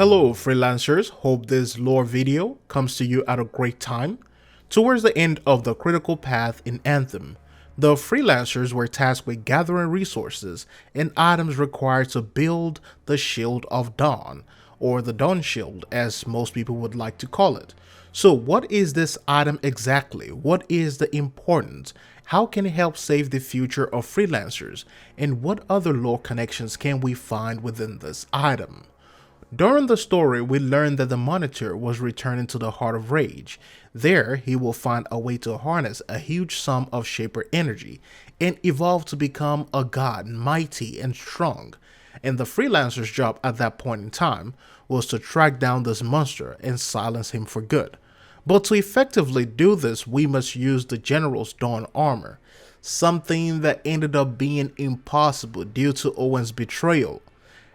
Hello freelancers, hope this lore video comes to you at a great time. Towards the end of the critical path in Anthem, the freelancers were tasked with gathering resources and items required to build the Shield of Dawn, or the Dawn Shield as most people would like to call it. So what is this item exactly? What is the importance? How can it help save the future of freelancers? And what other lore connections can we find within this item? During the story, we learn that the Monitor was returning to the Heart of Rage. There, he will find a way to harness a huge sum of Shaper energy and evolve to become a god, mighty and strong. And the freelancer's job at that point in time was to track down this monster and silence him for good. But to effectively do this, we must use the General's Dawn armor, something that ended up being impossible due to Owen's betrayal.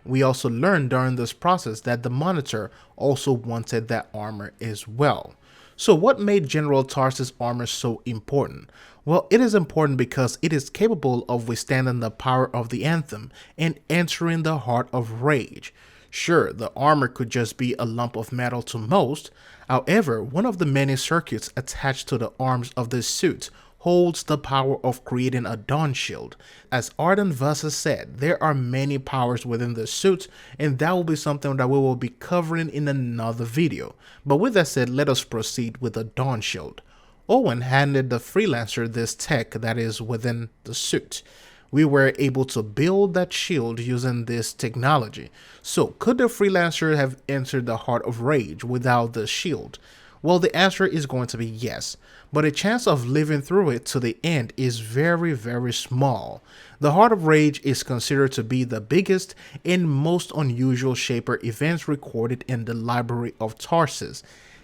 We also learned during this process that the Monitor also wanted that armor as well. So what made General Tarsis' armor so important? Well, it is important because it is capable of withstanding the power of the Anthem and entering the Heart of Rage. Sure, the armor could just be a lump of metal to most. However, one of the many circuits attached to the arms of this suit holds the power of creating a Dawn Shield. As Arden Versus said, there are many powers within the suit, and that will be something that we will be covering in another video. But with that said, let us proceed with the Dawn Shield. Owen handed the freelancer this tech that is within the suit. We were able to build that shield using this technology. So could the freelancer have entered the Heart of Rage without the shield? Well, the answer is going to be yes, but a chance of living through it to the end is very small. The Heart of Rage is considered to be the biggest and most unusual Shaper events recorded in the Library of Tarsis.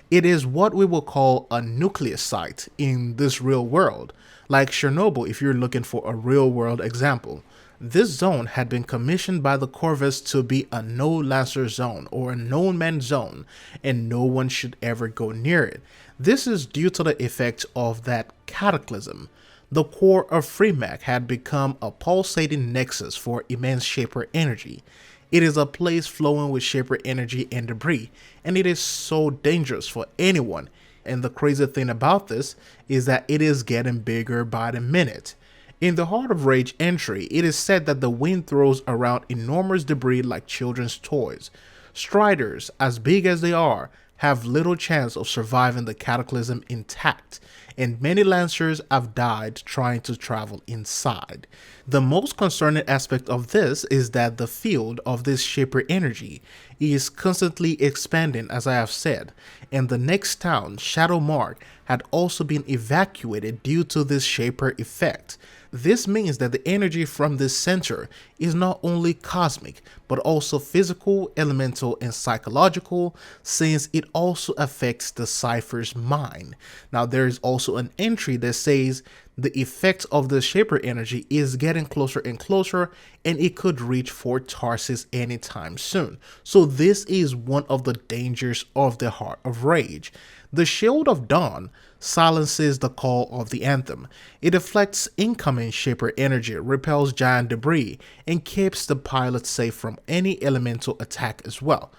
It is what we will call a nucleus site in this real world, like Chernobyl if you're looking for a real world example. This zone had been commissioned by the Corvus to be a no-lancer zone or a no-man zone, and no one should ever go near it. This is due to the effect of that cataclysm. The core of Freemac had become a pulsating nexus for immense Shaper energy. It is a place flowing with Shaper energy and debris, and it is so dangerous for anyone. And the crazy thing about this is that it is getting bigger by the minute. In the Heart of Rage entry, it is said that the wind throws around enormous debris like children's toys. Striders, as big as they are, have little chance of surviving the cataclysm intact, and many Lancers have died trying to travel inside. The most concerning aspect of this is that the field of this Shaper energy is constantly expanding, as I have said, and the next town, Shadowmark, had also been evacuated due to this Shaper effect. This means that the energy from this center is not only cosmic, but also physical, elemental, and psychological, since it also affects the Cypher's mind. Now, there is also an entry that says the effect of the Shaper energy is getting closer and closer, and it could reach Fort Tarsis anytime soon. So this is one of the dangers of the Heart of Rage. The Shield of Dawn silences the call of the Anthem. It deflects incoming Shaper energy, repels giant debris, and keeps the pilot safe from any elemental attack as well.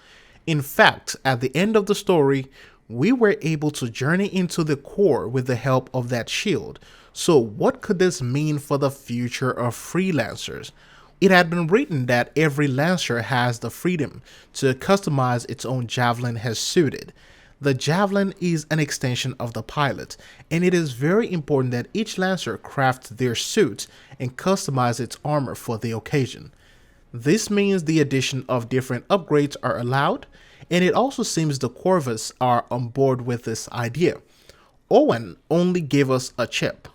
In fact, at the end of the story, we were able to journey into the core with the help of that shield. So what could this mean for the future of freelancers? It had been written that every Lancer has the freedom to customize its own javelin as suited. The javelin is an extension of the pilot, and it is very important that each Lancer craft their suit and customize its armor for the occasion. This means the addition of different upgrades are allowed, and it also seems the Corvus are on board with this idea. Owen only gave us a chip,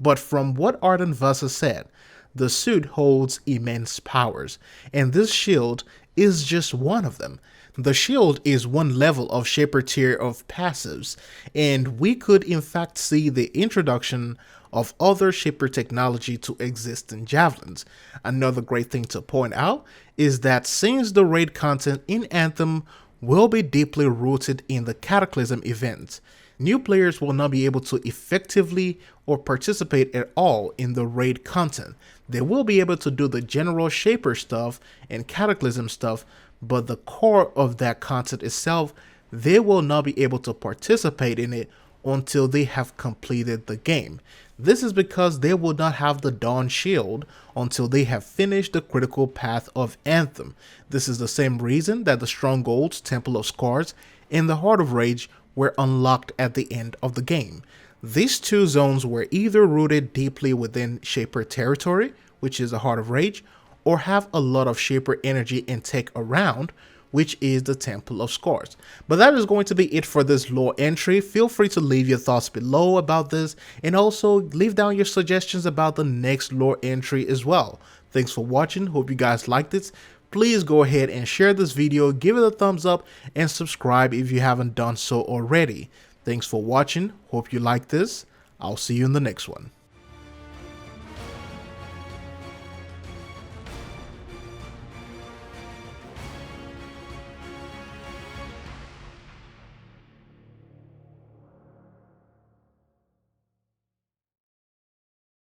but from what Arden Versus said, the suit holds immense powers, and this shield is just one of them. The shield is one level of Shaper tier of passives, and we could in fact see the introduction of other Shaper technology to exist in javelins. Another great thing to point out is that since the raid content in Anthem will be deeply rooted in the Cataclysm event, new players will not be able to effectively or participate at all in the raid content. They will be able to do the general Shaper stuff and Cataclysm stuff, but the core of that content itself, they will not be able to participate in it until they have completed the game. This is because they will not have the Dawn Shield until they have finished the critical path of Anthem. This is the same reason that the Stronghold's Temple of Scars and the Heart of Rage were unlocked at the end of the game. These two zones were either rooted deeply within Shaper territory, which is the Heart of Rage, or have a lot of Shaper energy and tech around, which is the Temple of Scars. But that is going to be it for this lore entry. Feel free to leave your thoughts below about this, and also leave down your suggestions about the next lore entry as well. Thanks for watching, hope you guys liked it. Please go ahead and share this video, give it a thumbs up, and subscribe if you haven't done so already. Thanks for watching, hope you like this. I'll see you in the next one.